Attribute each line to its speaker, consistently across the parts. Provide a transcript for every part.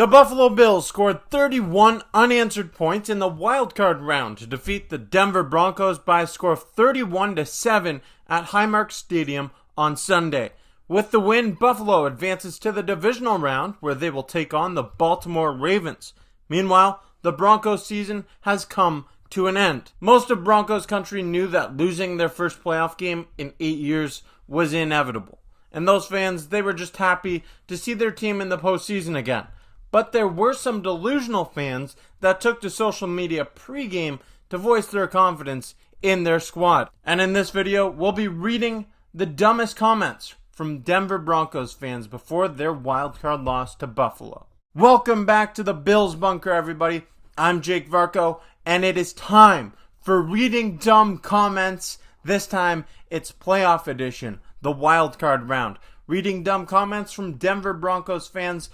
Speaker 1: The Buffalo Bills scored 31 unanswered points in the wildcard round to defeat the Denver Broncos by a score of 31-7 at Highmark Stadium on Sunday. With the win, Buffalo advances to the divisional round where they will take on the Baltimore Ravens. Meanwhile, the Broncos season has come to an end. Most of Broncos Country knew that losing their first playoff game in 8 years was inevitable. And those fans, they were just happy to see their team in the postseason again. But there were some delusional fans that took to social media pre-game to voice their confidence in their squad. And in this video, we'll be reading the dumbest comments from Denver Broncos fans before their wildcard loss to Buffalo. Welcome back to the Bills Bunker, everybody. I'm Jake Varco, and it is time for reading dumb comments. This time, it's playoff edition, the wildcard round. Reading dumb comments from Denver Broncos fans,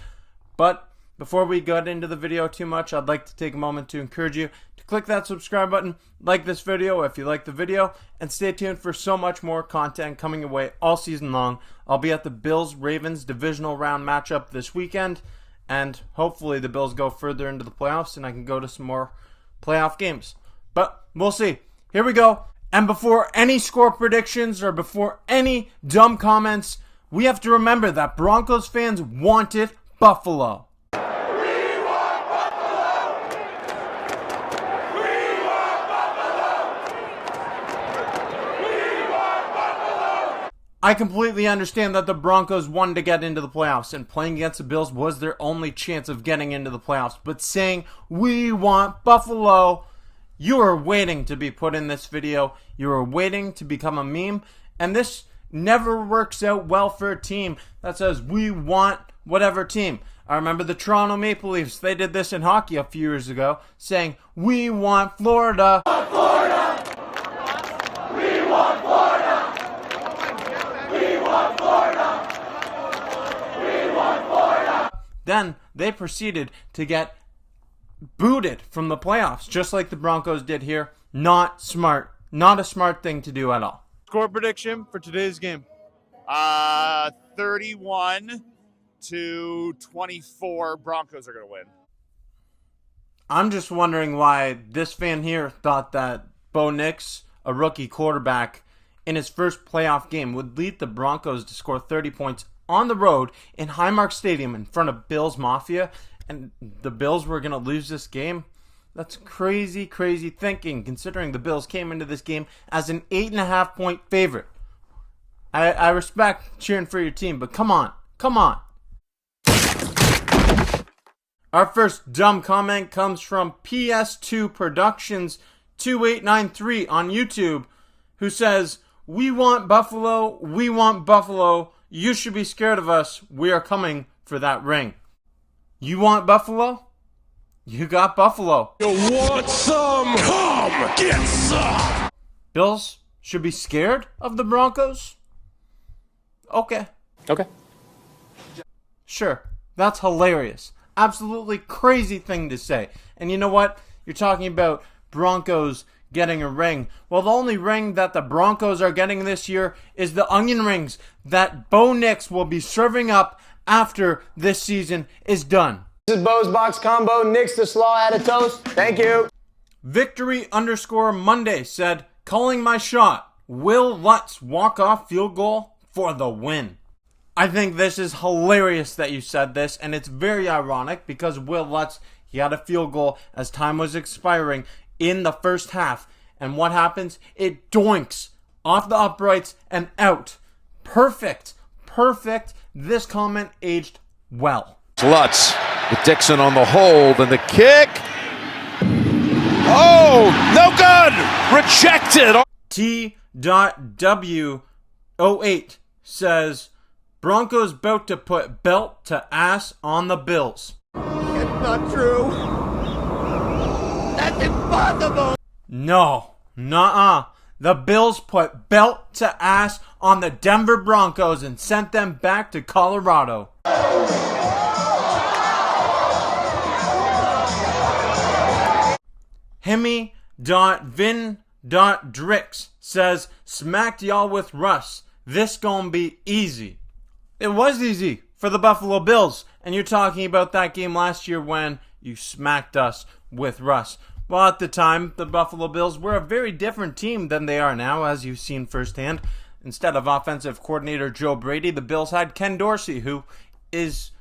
Speaker 1: but before we get into the video too much, I'd like to take a moment to encourage you to click that subscribe button, like this video if you like the video, and stay tuned for so much more content coming your way all season long. I'll be at the Bills-Ravens divisional round matchup this weekend, and hopefully the Bills go further into the playoffs and I can go to some more playoff games. But we'll see. Here we go. And before any score predictions or before any dumb comments, we have to remember that Broncos fans wanted Buffalo. I completely understand that the Broncos wanted to get into the playoffs, and playing against the Bills was their only chance of getting into the playoffs. But saying, we want Buffalo, you are waiting to be put in this video. You are waiting to become a meme, and this never works out well for a team that says, we want whatever team. I remember the Toronto Maple Leafs. They did this in hockey a few years ago, saying, we want Florida. Then they proceeded to get booted from the playoffs, just like the Broncos did here. Not smart. Not a smart thing to do at all. Score prediction for today's game.
Speaker 2: 31-24 Broncos are going to win.
Speaker 1: I'm just wondering why this fan here thought that Bo Nix, a rookie quarterback, in his first playoff game would lead the Broncos to score 30 points on the road in Highmark Stadium in front of Bills Mafia, and the Bills were going to lose this game. That's crazy, crazy thinking, considering the Bills came into this game as an 8.5 point favorite. I respect cheering for your team, but come on. Our first dumb comment comes from PS2 Productions 2893 on YouTube, who says, we want Buffalo, you should be scared of us, we are coming for that ring. You want Buffalo? You got Buffalo.
Speaker 3: You want some? Come get some!
Speaker 1: Bills should be scared of the Broncos? Okay. Sure, that's hilarious. Absolutely crazy thing to say. And you know what? You're talking about Broncos getting a ring. Well, the only ring that the Broncos are getting this year is the onion rings that Bo Nix will be serving up after this season is done.
Speaker 4: This is Bo's Box Combo. Nix the slaw at a toast. Thank you.
Speaker 1: Victory_Monday said, calling my shot. Will Lutz walk-off field goal for the win. I think this is hilarious that you said this, and it's very ironic because Will Lutz, he had a field goal as time was expiring in the first half. And what happens? It doinks off the uprights and out. Perfect. This comment aged well.
Speaker 3: Lutz with Dixon on the hold and the kick. Oh, no good! Rejected!
Speaker 1: T.W08 says, Broncos about to put belt to ass on the Bills.
Speaker 5: It's not true. That's impossible.
Speaker 1: No, nuh-uh. The Bills put belt to ass on the Denver Broncos and sent them back to Colorado. Hemi.vin.drix says, smacked y'all with Russ. This gonna be easy. It was easy for the Buffalo Bills. And you're talking about that game last year when you smacked us with Russ. Well, at the time, the Buffalo Bills were a very different team than they are now, as you've seen firsthand. Instead of offensive coordinator Joe Brady, the Bills had Ken Dorsey, who is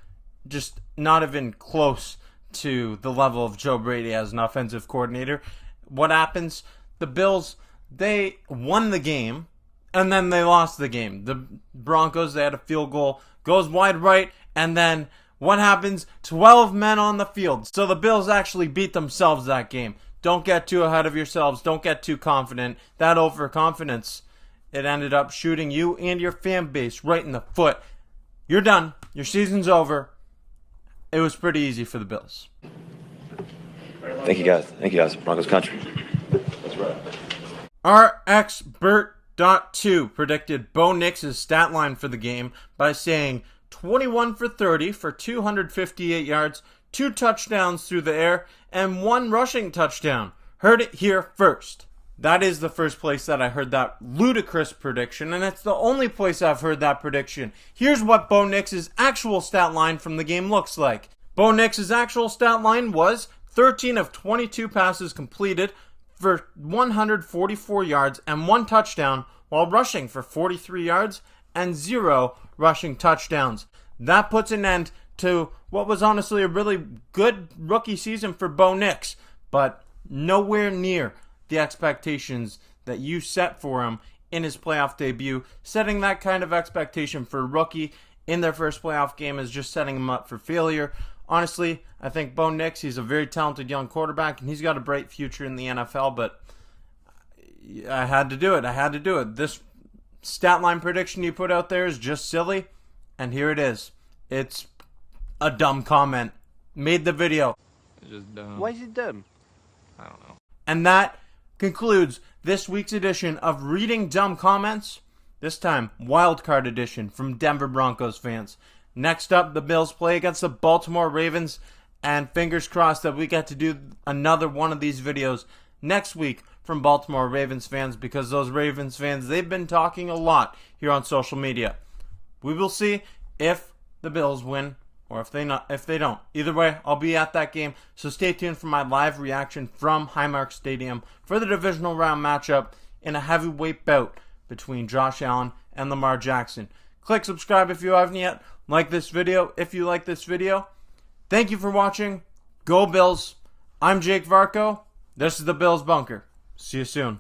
Speaker 1: just not even close to the level of Joe Brady as an offensive coordinator. What happens? The Bills, they won the game, and then they lost the game. The Broncos, they had a field goal, goes wide right, and then what happens? 12 men on the field. So the Bills actually beat themselves that game. Don't get too ahead of yourselves. Don't get too confident. That overconfidence, it ended up shooting you and your fan base right in the foot. You're done. Your season's over. It was pretty easy for the Bills.
Speaker 6: Thank you guys. Broncos Country.
Speaker 1: RXBert.2 predicted Bo Nix's stat line for the game by saying 21 for 30 for 258 yards, 2 touchdowns through the air, and 1 rushing touchdown. Heard it here first. That is the first place that I heard that ludicrous prediction, and it's the only place I've heard that prediction. Here's what Bo Nix's actual stat line from the game looks like. Bo Nix's actual stat line was 13 of 22 passes completed for 144 yards and 1 touchdown, while rushing for 43 yards and 0 rushing touchdowns. That puts an end to what was honestly a really good rookie season for Bo Nix, but nowhere near the expectations that you set for him in his playoff debut. Setting that kind of expectation for a rookie in their first playoff game is just setting him up for failure. Honestly, I think Bo Nix, he's a very talented young quarterback, and he's got a bright future in the NFL, but I had to do it. This stat line prediction you put out there is just silly, and here it is. It's a dumb comment. Made the video.
Speaker 7: It's just dumb.
Speaker 5: Why is it dumb?
Speaker 7: I don't know.
Speaker 1: And that concludes this week's edition of Reading Dumb Comments. This time, wildcard edition from Denver Broncos fans. Next up, the Bills play against the Baltimore Ravens, and fingers crossed that we get to do another one of these videos next week from Baltimore Ravens fans, because those Ravens fans, they've been talking a lot here on social media. We will see if the Bills win or if they don't. Either way, I'll be at that game, so stay tuned for my live reaction from Highmark Stadium for the divisional round matchup in a heavyweight bout between Josh Allen and Lamar Jackson. Click subscribe if you haven't yet. Like this video if you like this video. Thank you for watching. Go Bills. I'm Jake Varco. This is the Bills Bunker. See you soon.